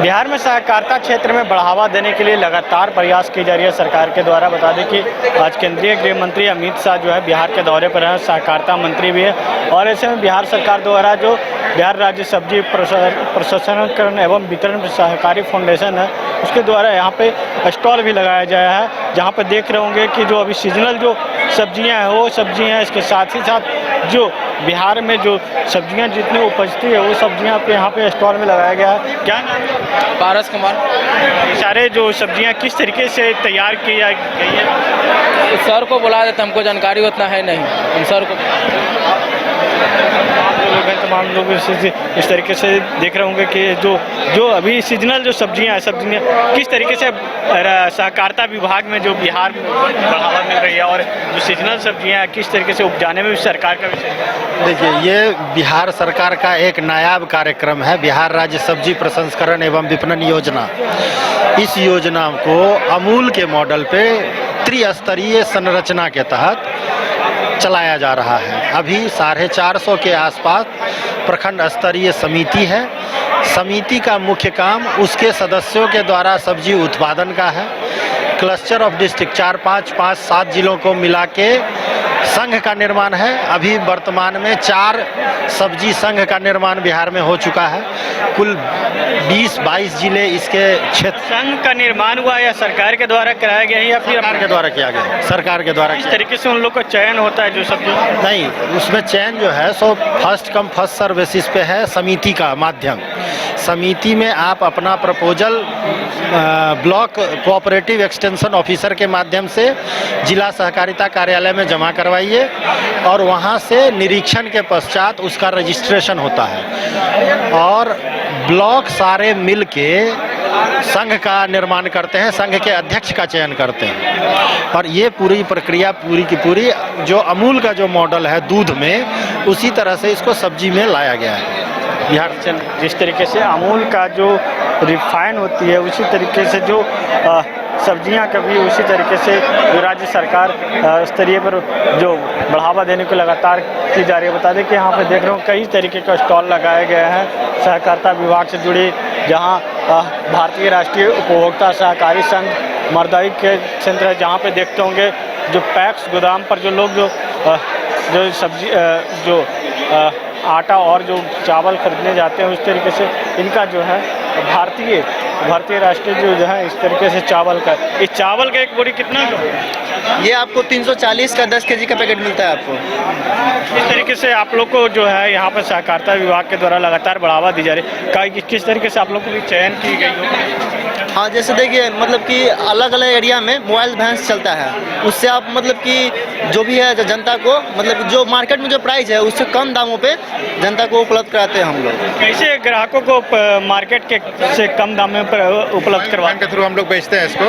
बिहार में सहकारिता क्षेत्र में बढ़ावा देने के लिए लगातार प्रयास की जा रही है सरकार के द्वारा। बता दें कि आज केंद्रीय गृह मंत्री अमित शाह जो है बिहार के दौरे पर हैं, सहकारिता मंत्री भी है और ऐसे में बिहार सरकार द्वारा जो बिहार राज्य सब्जी प्रसंस्करण एवं वितरण सहकारी फाउंडेशन है उसके द्वारा यहाँ पे स्टॉल भी लगाया गया है, जहाँ पे देख रहे होंगे कि जो अभी सीजनल जो सब्जियाँ हैं वो सब्जियाँ, इसके साथ ही साथ जो बिहार में जो सब्जियां जितनी उपजती है वो सब्जियां पे यहाँ पे स्टॉल में लगाया गया है। क्या नाम है? पारस कुमार। ये सारे जो सब्जियां किस तरीके से तैयार की गई है? सर को बुला देते, हमको जानकारी उतना है नहीं, हम सर को तमाम लोग इस तरीके से देख रहे होंगे कि जो अभी सीजनल जो सब्जियां किस तरीके से सहकारिता विभाग में जो बिहार में बढ़ावा मिल रही है और जो सीजनल सब्जियां किस तरीके से उपजाने में भी सरकार का विषय है। देखिए, ये बिहार सरकार का एक नायाब कार्यक्रम है, बिहार राज्य सब्जी प्रसंस्करण एवं विपणन योजना। इस योजना को अमूल के मॉडल पे त्रिस्तरीय संरचना के तहत चलाया जा रहा है। अभी 450 के आसपास प्रखंड स्तरीय समिति है। समिति का मुख्य काम उसके सदस्यों के द्वारा सब्जी उत्पादन का है। क्लस्टर ऑफ डिस्ट्रिक्ट 4, 5, 7 जिलों को मिला के संघ का निर्माण है। अभी वर्तमान में 4 सब्जी संघ का निर्माण बिहार में हो चुका है। कुल 20-22 जिले इसके क्षेत्र। संघ का निर्माण हुआ या सरकार के द्वारा कराया गया है या फिर सरकार के द्वारा किया गया? सरकार के द्वारा। इस तरीके से उन लोग का चयन होता है जो सब्जी? नहीं, उसमें चयन जो है सो first come first serve basis पे है। समिति का माध्यम, समिति में आप अपना proposal block cooperative extension officer के माध्यम से जिला सहकारिता कार्यालय में जमा करवाइए और वहाँ से निरीक्षण के पश्चात उसका रजिस्ट्रेशन होता है और ब्लॉक सारे मिल के संघ का निर्माण करते हैं, संघ के अध्यक्ष का चयन करते हैं और ये पूरी प्रक्रिया पूरी की पूरी जो अमूल का जो मॉडल है दूध में, उसी तरह से इसको सब्जी में लाया गया है। बिहार जिस तरीके से अमूल का जो रिफाइन होती है उसी तरीके से जो सब्जियां कभी उसी तरीके से जो राज्य सरकार स्तरीय पर जो बढ़ावा देने को लगातार की जा रही है। बता दें कि यहाँ पे देख रहे हो कई तरीके का स्टॉल लगाए गए हैं सहकारिता विभाग से जुड़ी, जहाँ भारतीय राष्ट्रीय उपभोक्ता सहकारी संघ मरदाई के क्षेत्र है, जहाँ पे देखते होंगे जो पैक्स गोदाम पर जो लोग जो सब्जी जो आटा और जो चावल खरीदने जाते हैं उस तरीके से इनका जो है भारतीय राष्ट्रीय जो है इस तरीके से चावल का, इस चावल का एक बोरी कितना का? ये आपको 340 का 10 kg का पैकेट मिलता है आपको। इस तरीके से आप लोग को जो है यहाँ पर सहकारिता विभाग के द्वारा लगातार बढ़ावा दी जा रही है। किस तरीके से आप लोग को भी चयन की गई हो? हाँ, जैसे देखिए मतलब कि अलग अलग एरिया में मोबाइल वैन्स चलता है, उससे आप मतलब कि जो भी है जनता को मतलब जो मार्केट में जो प्राइस है उससे कम दामों पे जनता को उपलब्ध कराते हैं हम लोग। कैसे ग्राहकों को मार्केट के से कम दामों पर उपलब्ध करवाने के थ्रू हम लोग बेचते हैं इसको।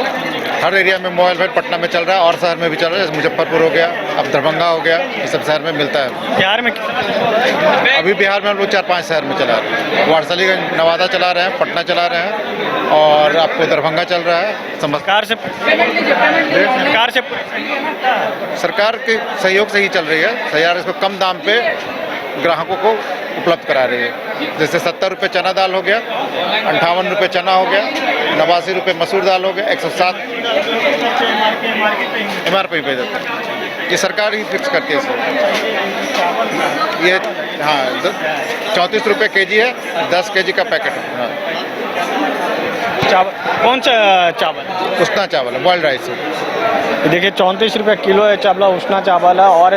हर एरिया में मोबाइल वैन पटना में चल रहा है और शहर में भी चल रहा है, जैसे मुजफ्फरपुर हो गया, अब दरभंगा हो गया, ये सब शहर में मिलता है। बिहार में अभी बिहार में हम लोग 4-5 शहर में चला रहे हैं। वारसलीगंज नवादा चला रहे हैं, पटना चला रहे हैं और आपको दरभंगा चल रहा है। सरकार के सहयोग से ही चल रही है। सरकार इसको कम दाम पे ग्राहकों को उपलब्ध करा रही है। जैसे 70 रुपये चना दाल हो गया, 58 रुपये चना हो गया, 89 रुपये मसूर दाल हो गया, 107 MRP पे देता है। ये सरकार ही फिक्स करती है इसको। ये हाँ 34 रुपये kg है, 10 kg का पैकेट है। हाँ। कौन सा चावल? उष्णा चावल है, बॉइल्ड राइस है। देखिए 34 रुपये किलो है चावल, उष्णा चावल है और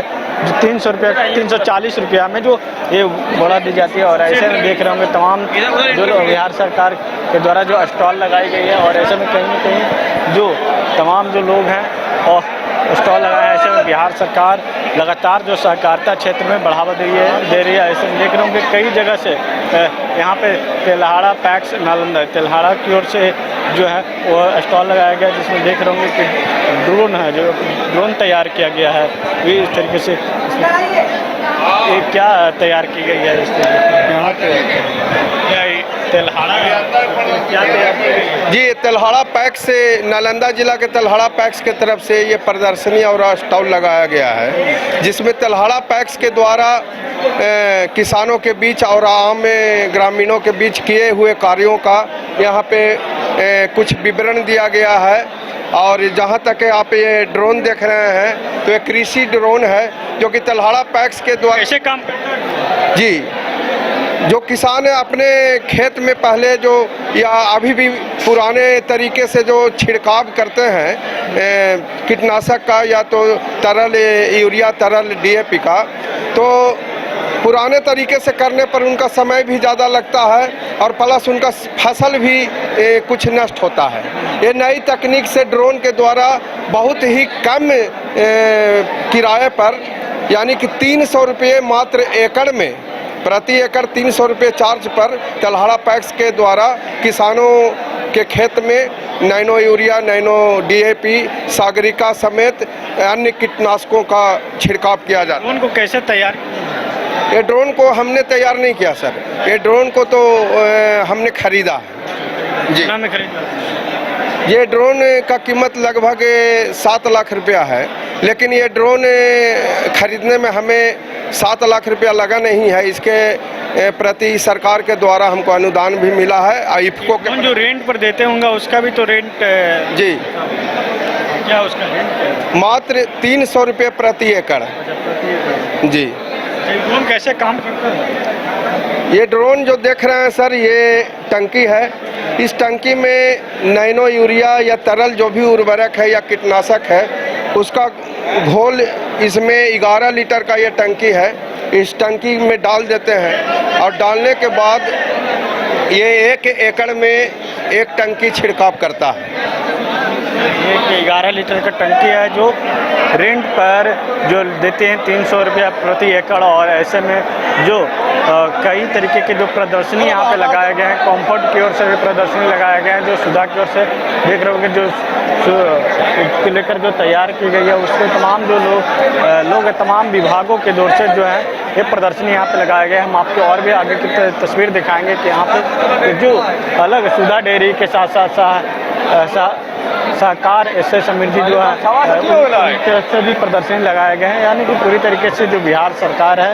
300 रुपये 340 रुपया में जो ये बोला दी जाती है। और ऐसे में देख रहे होंगे तमाम जो बिहार सरकार के द्वारा जो स्टॉल लगाई गई है और ऐसे में कहीं ना कहीं जो तमाम जो लोग हैं और स्टॉल लगाए हैं। ऐसे में बिहार सरकार लगातार जो सहकारिता क्षेत्र में बढ़ावा दे रही है। ऐसे में देख रहे होंगे कई जगह से यहाँ पे तेल्हाड़ा पैक्स नालंदा तेल्हाड़ा की ओर से जो है वो स्टॉल लगाया गया, जिसमें देख रहे होंगे कि ड्रोन है, जो ड्रोन तैयार किया गया है। ये इस तरीके से ये क्या तैयार की गई है इस तरीके यहाँ पे तेल्हाड़ा क्या तैयार की गई है? जी, तेल्हाड़ा पैक्स से नालंदा जिला के तेल्हाड़ा पैक्स के तरफ से ये प्रदर्शनी और स्टॉल लगाया गया है, जिसमें तेल्हाड़ा पैक्स के द्वारा किसानों के बीच और आम ग्रामीणों के बीच किए हुए कार्यों का यहाँ पे कुछ विवरण दिया गया है। और जहाँ तक आप ये ड्रोन देख रहे हैं तो ये कृषि ड्रोन है जो कि तलहाड़ा पैक्स के द्वारा कैसे काम करता है? जी, जो किसान अपने खेत में पहले जो या अभी भी पुराने तरीके से जो छिड़काव करते हैं कीटनाशक का या तो तरल यूरिया तरल DAP का, तो पुराने तरीके से करने पर उनका समय भी ज़्यादा लगता है और प्लस उनका फसल भी कुछ नष्ट होता है। ये नई तकनीक से ड्रोन के द्वारा बहुत ही कम किराए पर, यानी कि 300 रुपये मात्र एकड़ में, प्रति एकड़ 300 रुपये चार्ज पर तलहाड़ा पैक्स के द्वारा किसानों के खेत में nano urea, nano DAP, Sagarika समेत अन्य कीटनाशकों का छिड़काव किया जाता है। उनको कैसे तैयार? ये ड्रोन को हमने तैयार नहीं किया सर, ये ड्रोन को तो हमने खरीदा है जी। कितना में खरीदा? ये ड्रोन का कीमत लगभग 7 लाख रुपया है, लेकिन ये ड्रोन खरीदने में हमें 7 लाख रुपया लगा नहीं है। इसके प्रति सरकार के द्वारा हमको अनुदान भी मिला है। IFFCO के जो रेंट पर देते होंगे उसका भी तो रेंट जी, क्या उसका रेंट? मात्र 300 रुपये प्रति एकड़ जी। ड्रोन कैसे काम करता है? ये ड्रोन जो देख रहे हैं सर, ये टंकी है। इस टंकी में नैनो यूरिया या तरल जो भी उर्वरक है या कीटनाशक है उसका घोल इसमें 11 लीटर का ये टंकी है, इस टंकी में डाल देते हैं और डालने के बाद ये 1 एकड़ में 1 टंकी छिड़काव करता है। ये 11 लीटर का टंकी है जो रेंट पर जो देते हैं 300 रुपया प्रति एकड़। और ऐसे में जो कई तरीके के जो प्रदर्शनी यहाँ पे लगाए गए हैं, कॉम्फर्ट की ओर से भी प्रदर्शनी लगाए गए हैं, जो सुधा की ओर से देख रहे होंगे जो लेकर जो तैयार की गई है उसके तमाम जो लोग तमाम विभागों के दौर से जो है ये प्रदर्शनी यहाँ पे लगाए गए हैं। हम आपको और भी आगे की तस्वीर दिखाएंगे कि यहाँ पे जो अलग सुधा डेयरी के साथ साथ सहकार ऐसे समृद्धि जो है उनकी तरफ से भी प्रदर्शनी लगाए गए हैं। यानी कि पूरी तरीके से जो बिहार सरकार है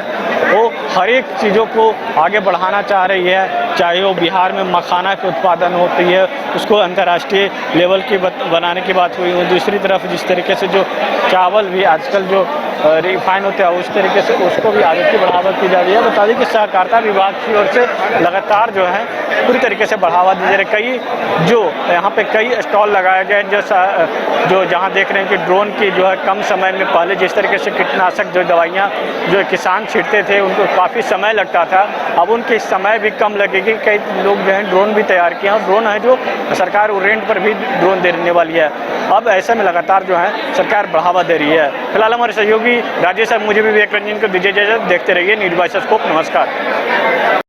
वो हर एक चीज़ों को आगे बढ़ाना चाह रही है, चाहे वो बिहार में मखाना के उत्पादन होती है उसको अंतर्राष्ट्रीय लेवल की बनाने की बात हुई। दूसरी तरफ जिस तरीके से जो चावल भी आजकल जो रिफाइन होते हैं उस तरीके से उसको भी आगे की बढ़ावा की जा रही है। बता दें कि सहकारिता विभाग की ओर से लगातार जो है पूरी तरीके से बढ़ावा दी जा रही है। कई जो यहाँ पे कई स्टॉल लगाए गए जो जहाँ देख रहे हैं कि ड्रोन की जो है कम समय में, पहले जिस तरीके से कीटनाशक जो दवाइयाँ जो किसान छींटते थे उनको काफ़ी समय लगता था, अब उनके समय भी कम लगेगी। कई लोग जो हैं ड्रोन भी तैयार किए हैं और ड्रोन है जो सरकार रेंट पर भी ड्रोन देने वाली है। अब ऐसे में लगातार जो है सरकार बढ़ावा दे रही है। फिलहाल हमारे सहयोगी राजेश साहब मुझे भी विवेक रंजन को दीजिए इजाजत। देखते रहिए न्यूज़ बाय स्कोप। नमस्कार।